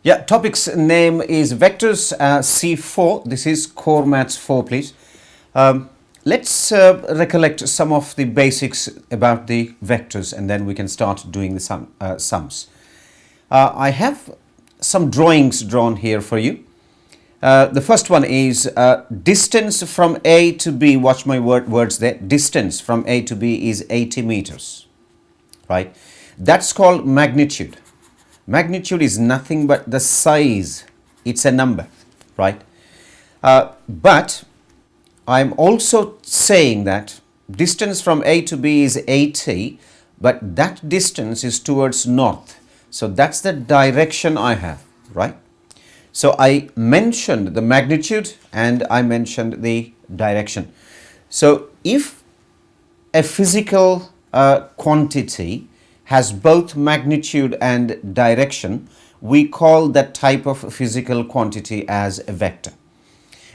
Yeah, topic's name is vectors C4. This is core maths 4, please. Let's recollect some of the basics about the vectors and then we can start doing the sums. I have some drawings drawn here for you. The first one is distance from A to B. Watch my words there. Distance from A to B is 80 meters, right? That's called magnitude. Magnitude is nothing but the size. It's a number, right? But I'm also saying that distance from A to B is 80, but that distance is towards north. So that's the direction I have, right? So I mentioned the magnitude and I mentioned the direction. So if a physical quantity has both magnitude and direction, we call that type of physical quantity as a vector.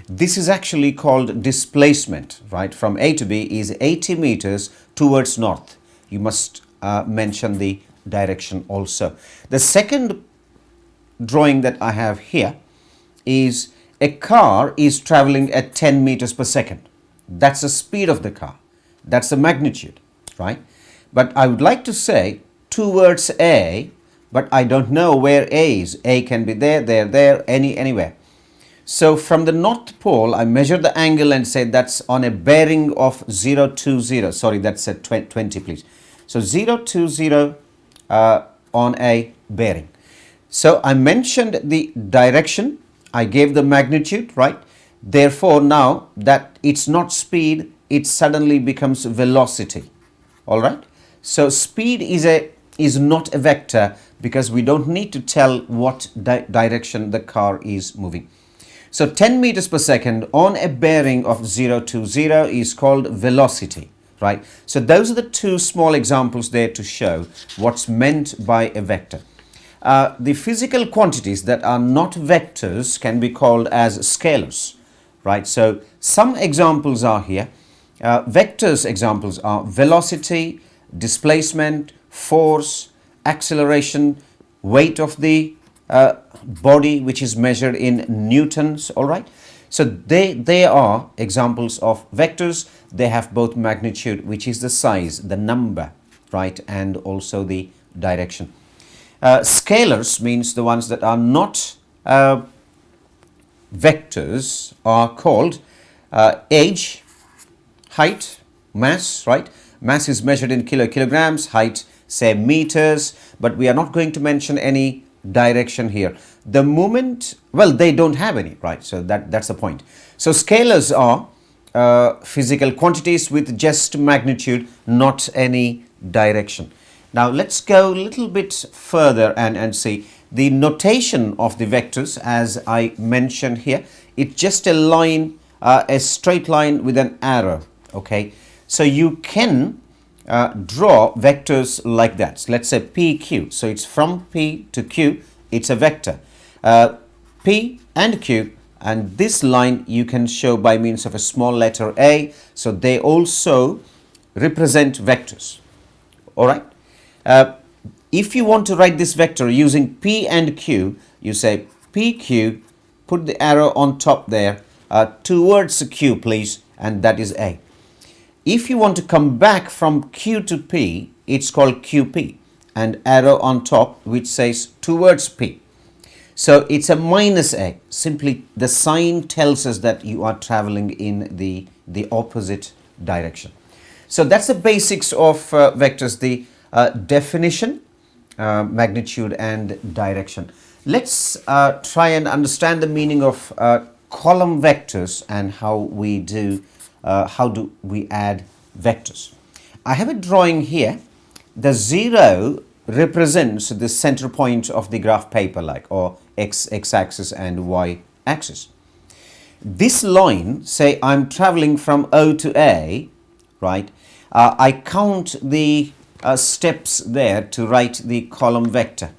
This is actually called displacement, right? From A to B is 80 meters towards north. You must mention the direction also. The second drawing that I have here is a car is traveling at 10 meters per second. That's the speed of the car. That's the magnitude, right? But I would like to say towards A, but I don't know where A is. A can be there, anywhere. So from the North Pole, I measure the angle and say that's on a bearing of 0, 2, 0. Sorry, that's at 20, please. So 0, 2, 0 on a bearing. So I mentioned the direction. I gave the magnitude, right? Therefore, now that it's not speed, it suddenly becomes velocity. All right? So speed is not a vector because we don't need to tell what direction the car is moving. So 10 meters per second on a bearing of 0 to 0 is called velocity, right? So those are the two small examples there to show what's meant by a vector. The physical quantities that are not vectors can be called as scalars, right? So some examples are here. Vectors examples are velocity, displacement, force, acceleration, weight of the body, which is measured in newtons. All right, so they are examples of vectors. They have both magnitude, which is the size, the number, right, and also the direction. Scalars means the ones that are not vectors are called age, height, mass, right? Mass is measured in kilograms, height say meters, but we are not going to mention any direction here. The moment, well, they don't have any, right? So that's the point. So scalars are physical quantities with just magnitude, not any direction. Now let's go a little bit further and see the notation of the vectors. As I mentioned here, it's just a line, a straight line with an arrow. Okay, so you can draw vectors like that. So let's say PQ. So it's from P to Q. It's a vector. P and Q, and this line you can show by means of a small letter A. So they also represent vectors. All right. If you want to write this vector using P and Q, you say PQ, put the arrow on top there, towards Q, please, and that is A. If you want to come back from Q to P, it's called QP, and arrow on top which says towards P. So it's a minus A. Simply the sign tells us that you are traveling in the opposite direction. So that's the basics of vectors, the definition, magnitude and direction. Let's try and understand the meaning of column vectors and how do we add vectors. I have a drawing here. The 0 represents the center point of the graph paper, like, or x-axis and y-axis. This line, say I'm traveling from O to A, right? I count the steps there to write the column vector.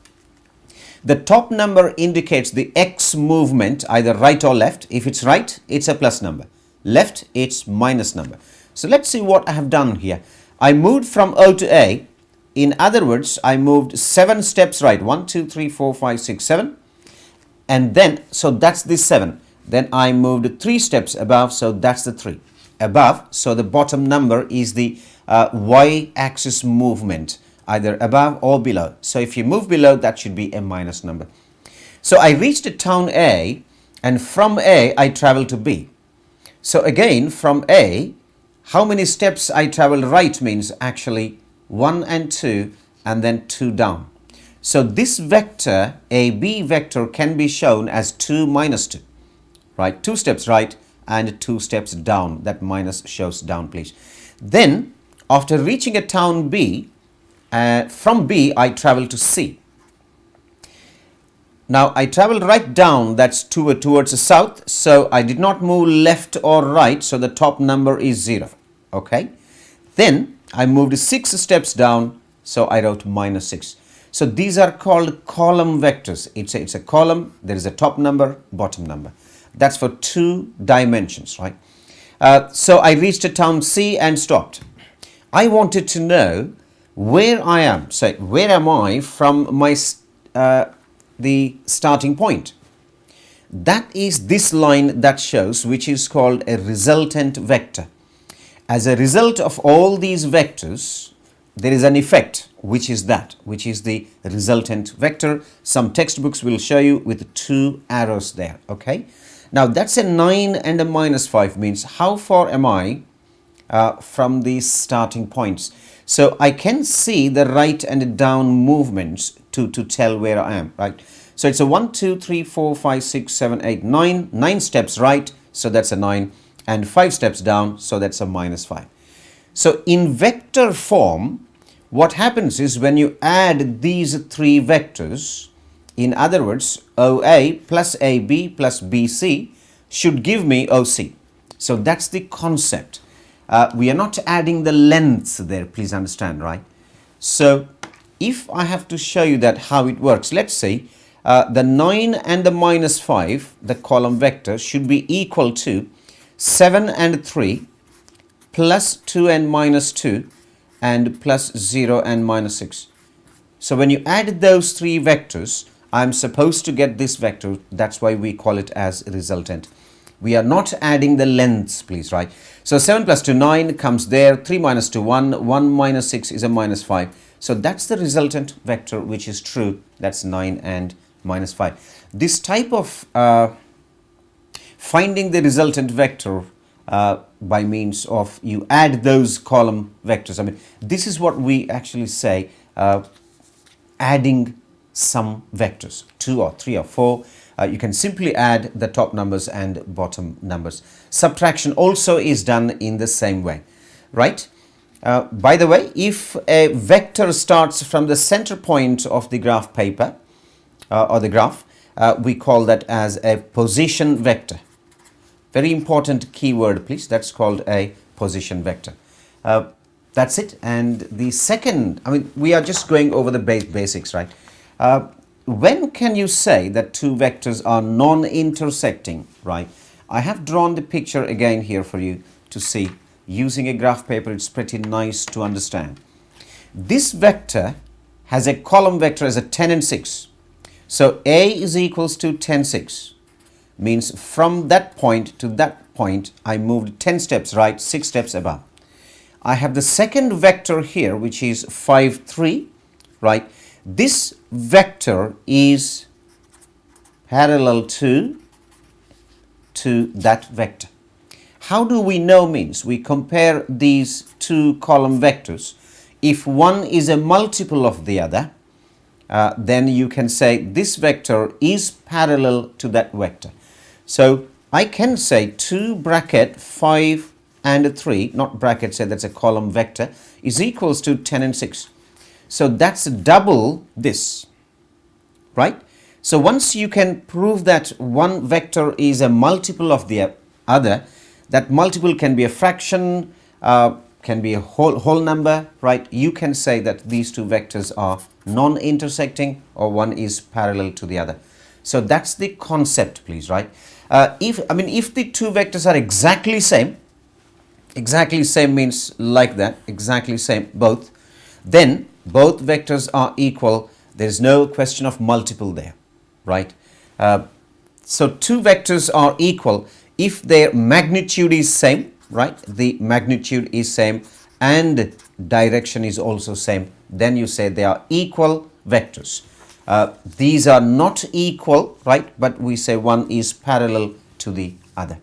The top number indicates the x movement, either right or left. If it's right, it's a plus number. Left, it's minus number. So let's see what I have done here. I moved from O to A. In other words, I moved 7 steps right. 1, 2, 3, 4, 5, 6, 7. and then, so that's the 7. Then I moved 3 steps above, so that's the 3 above. So the bottom number is the y-axis movement, either above or below. So if you move below, that should be a minus number. So I reached a town A, and from A I travel to B. So again, from A, how many steps I travel right means actually 1 and 2, and then 2 down. So this vector, AB vector, can be shown as 2 minus 2, right? 2 steps right and 2 steps down. That minus shows down, please. Then, after reaching a town B, from B, I travel to C. Now, I traveled right down, that's towards the south, so I did not move left or right, so the top number is 0, okay? Then, I moved 6 steps down, so I wrote minus 6. So, these are called column vectors. It's a column, there is a top number, bottom number. That's for 2 dimensions, right? So, I reached a town C and stopped. I wanted to know where I am. So, where am I from my the starting point? That is this line that shows, which is called a resultant vector. As a result of all these vectors, there is an effect, which is the resultant vector. Some textbooks will show you with 2 arrows there, okay? Now, that's a 9 and a minus 5 means how far am I from these starting points. So I can see the right and down movements to tell where I am, right? So it's a 1, 2, 3, 4, 5, 6, 7, 8, 9. 9 steps right, so that's a 9. And 5 steps down, so that's a minus 5. So in vector form, what happens is when you add these 3 vectors, in other words, OA plus AB plus BC should give me OC. So that's the concept. We are not adding the lengths there, please understand, right? So if I have to show you that how it works, let's say the 9 and the minus 5, the column vector, should be equal to 7 and 3 plus 2 and minus 2 and plus 0 and minus 6. So when you add those 3 vectors, I'm supposed to get this vector. That's why we call it as resultant. We are not adding the lengths, please, right? So 7 plus 2, 9 comes there. 3 minus 2, 1. 1 minus 6 is a minus 5. So that's the resultant vector, which is true. That's 9 and minus 5. This type of finding the resultant vector by means of you add those column vectors. I mean, this is what we actually say adding some vectors, 2 or 3 or 4. You can simply add the top numbers and bottom numbers. Subtraction also is done in the same way, right? By the way, if a vector starts from the center point of the graph paper or the graph, we call that as a position vector. Very important keyword, please. That's called a position vector. That's it. And the second, I mean, we are just going over the basics, right? When can you say that 2 vectors are non-intersecting, right? I have drawn the picture again here for you to see. Using a graph paper, it's pretty nice to understand. This vector has a column vector as a 10 and 6. So A is equals to 10, 6. Means from that point to that point, I moved 10 steps right, 6 steps above. I have the second vector here, which is 5, 3, right? This vector is parallel to that vector. How do we know means? We compare these 2 column vectors. If one is a multiple of the other, then you can say this vector is parallel to that vector. So I can say 2 bracket 5 and 3, not bracket, say that's a column vector, is equals to 10 and 6. So that's double this, right? So once you can prove that one vector is a multiple of the other, that multiple can be a fraction, can be a whole number, right? You can say that these 2 vectors are non-intersecting or one is parallel to the other. So that's the concept, please, right? If the 2 vectors are exactly same means like that, exactly same both, then both vectors are equal. There is no question of multiple there, right? So two vectors are equal if their magnitude is same, right? The magnitude is same and direction is also same. Then you say they are equal vectors. These are not equal, right? But we say one is parallel to the other.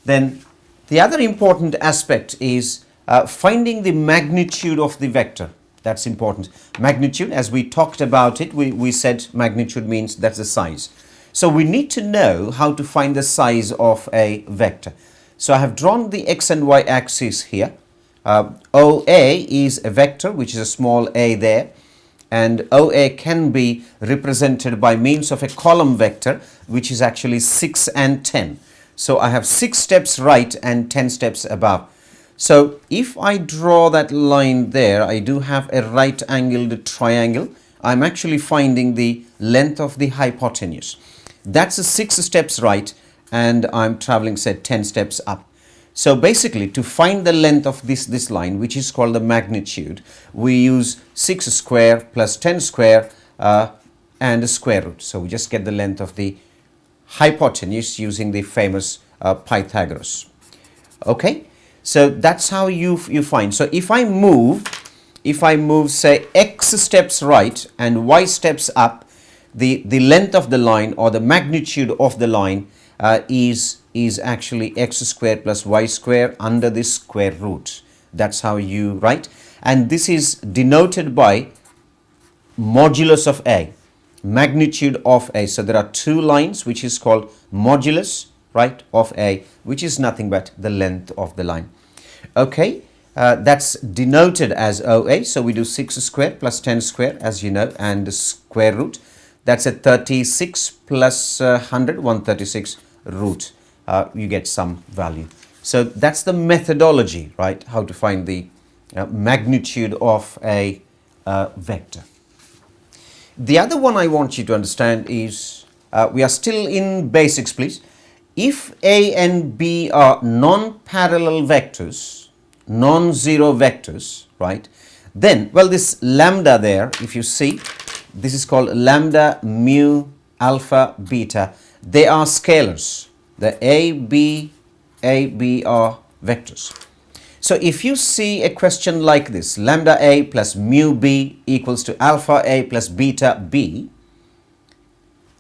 Then the other important aspect is finding the magnitude of the vector. That's important. Magnitude, as we talked about it, we said magnitude means that's the size. So we need to know how to find the size of a vector. So I have drawn the x and y axis here. OA is a vector, which is a small a there. And OA can be represented by means of a column vector, which is actually 6 and 10. So I have 6 steps right and 10 steps above. So if I draw that line there, I do have a right angled triangle. I'm actually finding the length of the hypotenuse. That's a 6 steps right, and I'm traveling, say, 10 steps up. So basically, to find the length of this line, which is called the magnitude, we use 6 square plus 10 square and a square root. So we just get the length of the hypotenuse using the famous Pythagoras. Okay, so that's how you find. So if I move, say, x steps right and y steps up, the length of the line or the magnitude of the line is actually x square plus y square under the square root. That's how you write. And this is denoted by modulus of a, magnitude of a. So there are two lines which is called modulus, right, of a, which is nothing but the length of the line. Okay, that's denoted as OA. So we do 6 square plus 10 square, as you know, and the square root. That's a 36 plus 100, 136 root. You get some value. So that's the methodology, right? How to find the magnitude of a vector. The other one I want you to understand is, we are still in basics, please. If A and B are non-parallel vectors, non-zero vectors, right? Then, well, this lambda there, if you see, this is called lambda, mu, alpha, beta. They are scalars. The A, B are vectors. So if you see a question like this, lambda A plus mu B equals to alpha A plus beta B,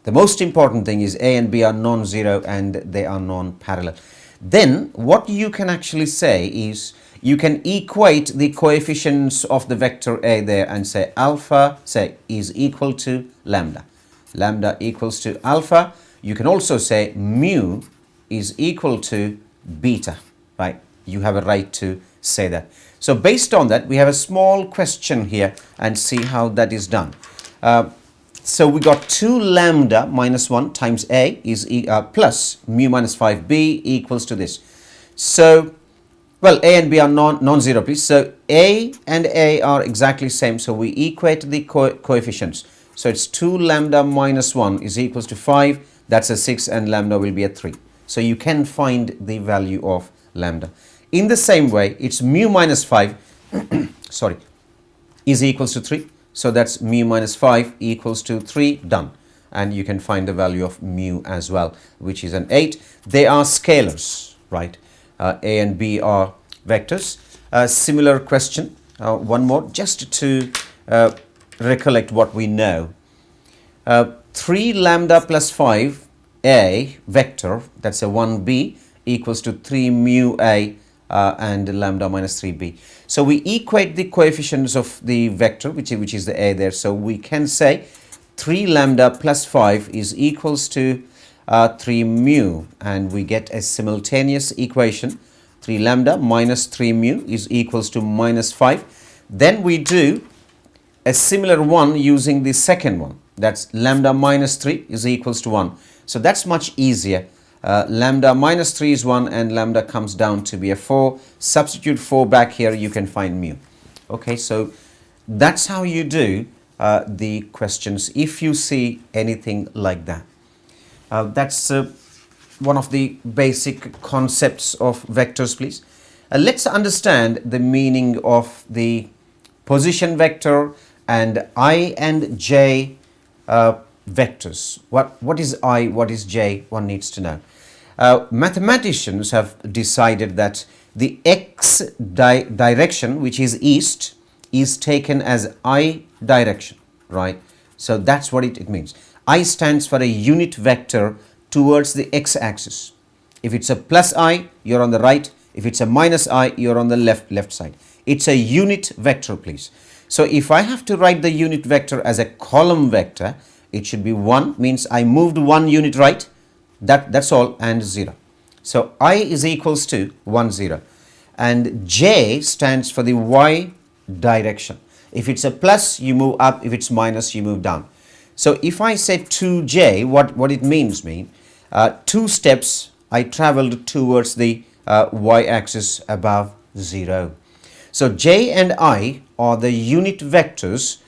the most important thing is A and B are non-zero and they are non-parallel. Then what you can actually say is, you can equate the coefficients of the vector A there and say alpha, say, is equal to lambda. Lambda equals to alpha. You can also say mu is equal to beta, right? You have a right to say that. So based on that, we have a small question here and see how that is done. So we got 2 lambda minus 1 times A is plus mu minus 5b equals to this. So, well, A and B are non-zero, please. So A and A are exactly same. So we equate the coefficients. So it's 2 lambda minus 1 is equals to 5. That's a 6 and lambda will be a 3. So you can find the value of lambda. In the same way, it's mu minus 5 sorry, is equals to 3. So that's mu minus 5 equals to 3, done. And you can find the value of mu as well, which is an 8. They are scalars, right? A and B are vectors. Similar question, one more, just to recollect what we know. 3 lambda plus 5 A vector, that's a 1b, equals to 3 mu A and lambda minus 3b. So we equate the coefficients of the vector, which is the A there. So we can say 3 lambda plus 5 is equals to 3 mu, and we get a simultaneous equation. 3 lambda minus 3 mu is equals to minus 5. Then we do a similar one using the second one. That's lambda minus 3 is equals to 1. So that's much easier. Lambda minus 3 is 1 and lambda comes down to be a 4. Substitute 4 back here, you can find mu. Okay, so that's how you do the questions if you see anything like that. That's one of the basic concepts of vectors, please. Let's understand the meaning of the position vector and I and J vectors. What is I, what is j, one needs to know. Mathematicians have decided that the x direction, which is east, is taken as I direction, right? So that's what it means. I stands for a unit vector towards the x-axis. If it's a plus I, you're on the right. If it's a minus I, you're on the left side. It's a unit vector, please. So if I have to write the unit vector as a column vector, it should be 1, means I moved 1 unit right. That's all, and 0. So I is equals to 1, 0. And j stands for the y direction. If it's a plus, you move up. If it's minus, you move down. So if I say 2j, what it means 2 steps I traveled towards the y-axis above 0. So j and I are the unit vectors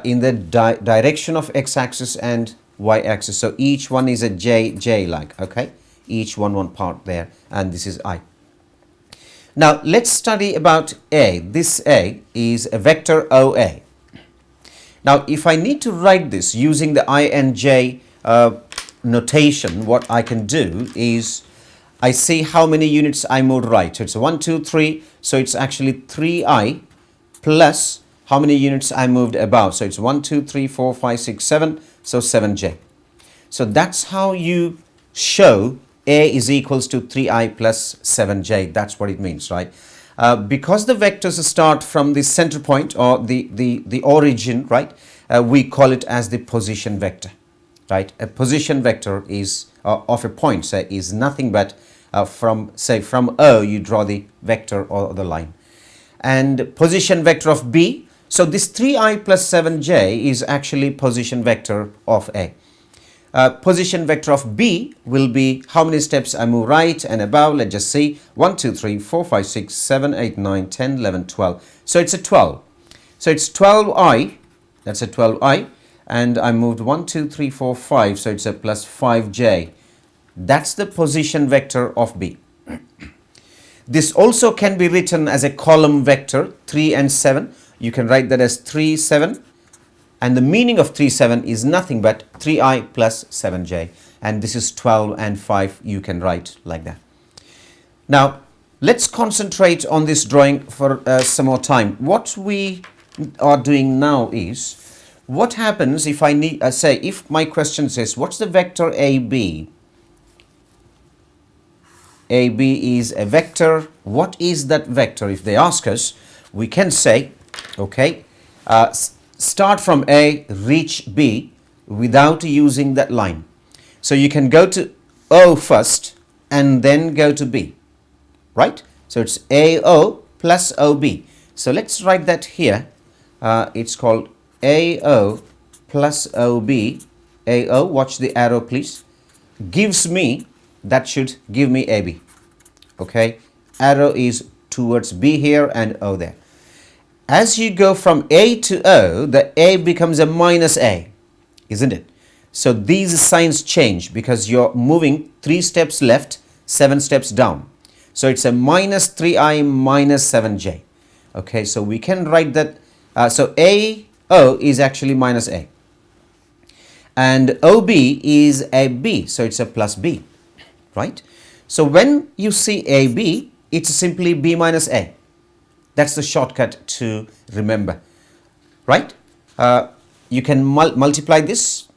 in the direction of x-axis and y-axis. So each one is a j like, okay? Each one part there, and this is I. Now let's study about A. This A is a vector OA. Now if I need to write this using the I and j notation, what I can do is I see how many units I moved right. So it's 1, 2, 3. So it's actually 3I plus how many units I moved above. So it's 1, 2, 3, 4, 5, 6, 7. So 7j. So that's how you show A is equals to 3I plus 7j. That's what it means, right? Because the vectors start from the center point or the origin, right? We call it as the position vector, right? A position vector is of a point, say, is nothing but from O, you draw the vector or the line. And position vector of B, so this 3I plus 7j is actually position vector of A. Position vector of B will be how many steps I move right and above. Let's just see. 1, 2, 3, 4, 5, 6, 7, 8, 9, 10, 11, 12. So it's a 12. So it's 12I. That's a 12I. And I moved 1, 2, 3, 4, 5. So it's a plus 5j. That's the position vector of B. This also can be written as a column vector, 3 and 7. You can write that as 3, 7. And the meaning of 3, 7 is nothing but 3I plus 7j. And this is 12 and 5. You can write like that. Now, let's concentrate on this drawing for some more time. What we are doing now is, what happens if I need, say, if my question says, what's the vector AB? AB is a vector. What is that vector? If they ask us, we can say, okay, start from A, reach B without using that line. So you can go to O first and then go to B, right? So it's AO plus OB. So let's write that here. It's called AO plus OB. AO, watch the arrow please, gives me, that should give me AB. Okay, arrow is towards B here and O there. As you go from A to O, the A becomes a minus A, isn't it? So these signs change because you're moving 3 steps left, 7 steps down. So it's a minus 3I minus 7j. Okay, so we can write that. So AO is actually minus A. And OB is a B, so it's a plus B, right? So when you see AB, it's simply B minus A. That's the shortcut to remember, right? You can multiply this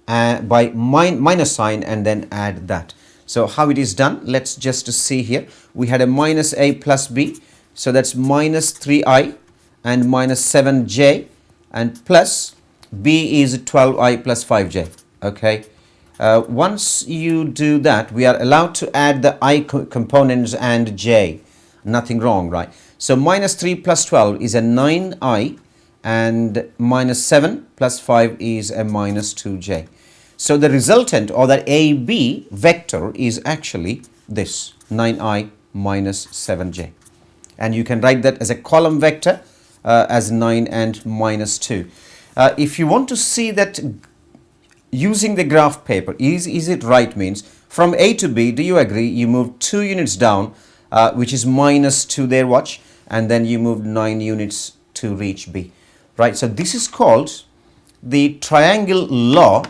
by minus sign and then add that. So how it is done, let's just see here. We had a minus A plus B, so that's minus 3I and minus 7j, and plus B is 12I plus 5j, okay? Once you do that, we are allowed to add the I components and j. Nothing wrong, right? So minus 3 plus 12 is a 9I, and minus 7 plus 5 is a minus 2j. So the resultant, or that AB vector, is actually this 9I minus 7j. And you can write that as a column vector as 9 and minus 2. If you want to see that using the graph paper, is it right means from A to B, do you agree? You move 2 units down, which is minus 2 there, watch, and then you move 9 units to reach B, right? So this is called the triangle law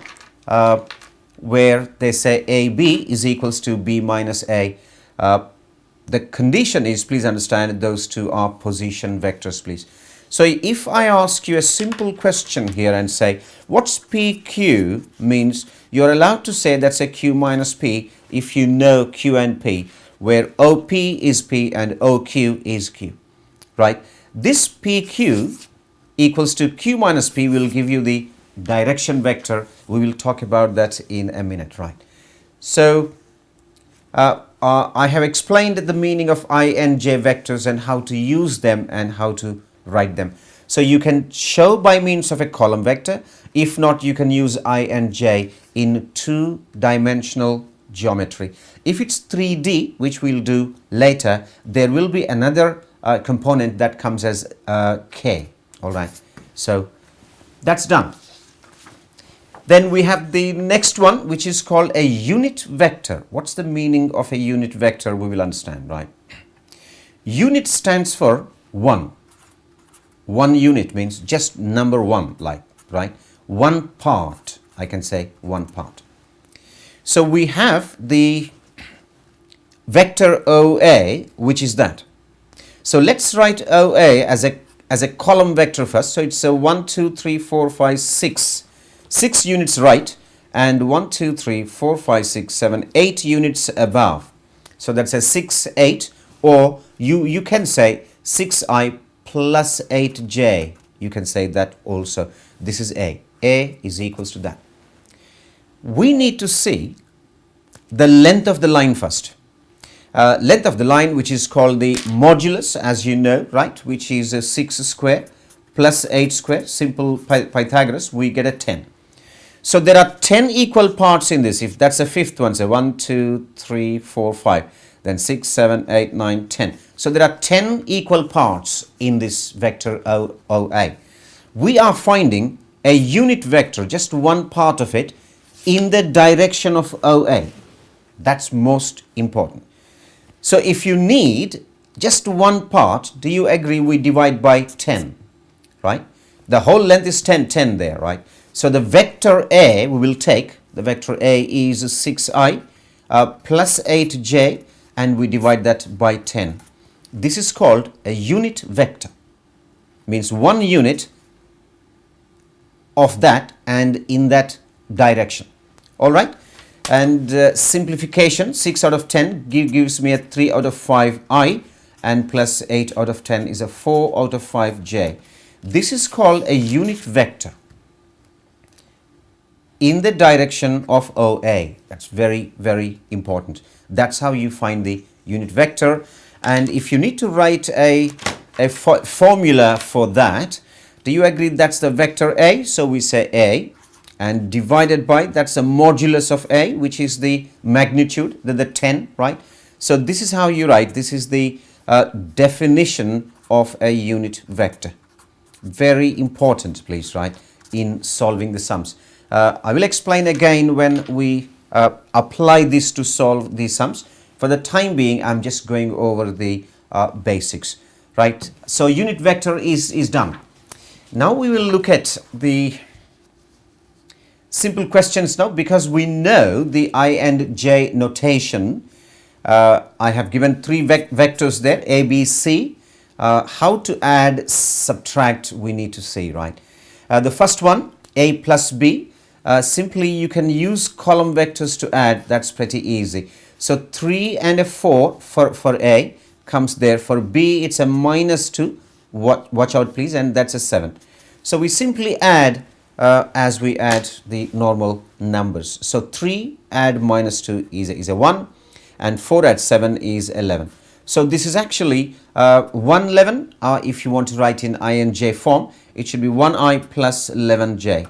where they say AB is equals to B minus A. The condition is, please understand, those two are position vectors, please. So if I ask you a simple question here and say, what's PQ, means you're allowed to say that's a Q minus P if you know Q and P, where OP is P and OQ is Q, right? This PQ equals to Q minus P will give you the direction vector. We will talk about that in a minute, right? So I have explained the meaning of I and J vectors and how to use them and how to write them. So you can show by means of a column vector. If not, you can use I and J in two-dimensional geometry. If it's 3D, which we'll do later, there will be another component that comes as K. All right. So that's done. Then we have the next one, which is called a unit vector. What's the meaning of a unit vector? We will understand, right? Unit stands for 1. 1 unit means just number 1, like, right? 1 part, I can say 1 part. So we have the vector OA, which is that. So let's write OA as a column vector first. So it's a 1, 2, 3, 4, 5, 6. 6 units right, and 1, 2, 3, 4, 5, 6, 7, 8 units above. So that's a 6, 8, or you can say 6i plus 8j. You can say that also. This is A. A is equals to that. We need to see the length of the line first. Length of the line, which is called the modulus, as you know, right, which is a 6 square plus 8 square, simple Pythagoras, we get a 10. So there are 10 equal parts in this. If that's a fifth one, say 1, 2, 3, 4, 5, then 6, 7, 8, 9, 10. So there are 10 equal parts in this vector OA. We are finding a unit vector, just one part of it, in the direction of OA. That's most important. So if you need just one part, do you agree we divide by 10, right? The whole length is 10 there, right? So the vector A, we will take, the vector A is 6i plus 8j, and we divide that by 10. This is called a unit vector. Means one unit of that and in that direction. All right? And simplification, 6 out of 10 gives me a 3 out of 5i, and plus 8 out of 10 is a 4 out of 5j. This is called a unit vector in the direction of OA. That's very, very important. That's how you find the unit vector. And if you need to write a formula for that, do you agree that's the vector A? So we say A, and divided by, that's the modulus of A, which is the magnitude, the 10, right? So this is how you write. This is the definition of a unit vector. Very important, please, right, in solving the sums. I will explain again when we apply this to solve these sums. For the time being, I'm just going over the basics, right? So unit vector is done. Now we will look at the simple questions now, because we know the I and J notation. I have given 3 vectors there, A, B, C. How to add, subtract, we need to see, right? The first one, A plus B. Simply you can use column vectors to add. That's pretty easy. So 3 and a 4 for A comes there. For B, it's a minus 2. Watch out, please. And that's a 7. So we simply add as we add the normal numbers. So 3 add minus 2 is a 1. And 4 add 7 is 11. So this is actually 111. If you want to write in I and J form, it should be 1i plus 11j.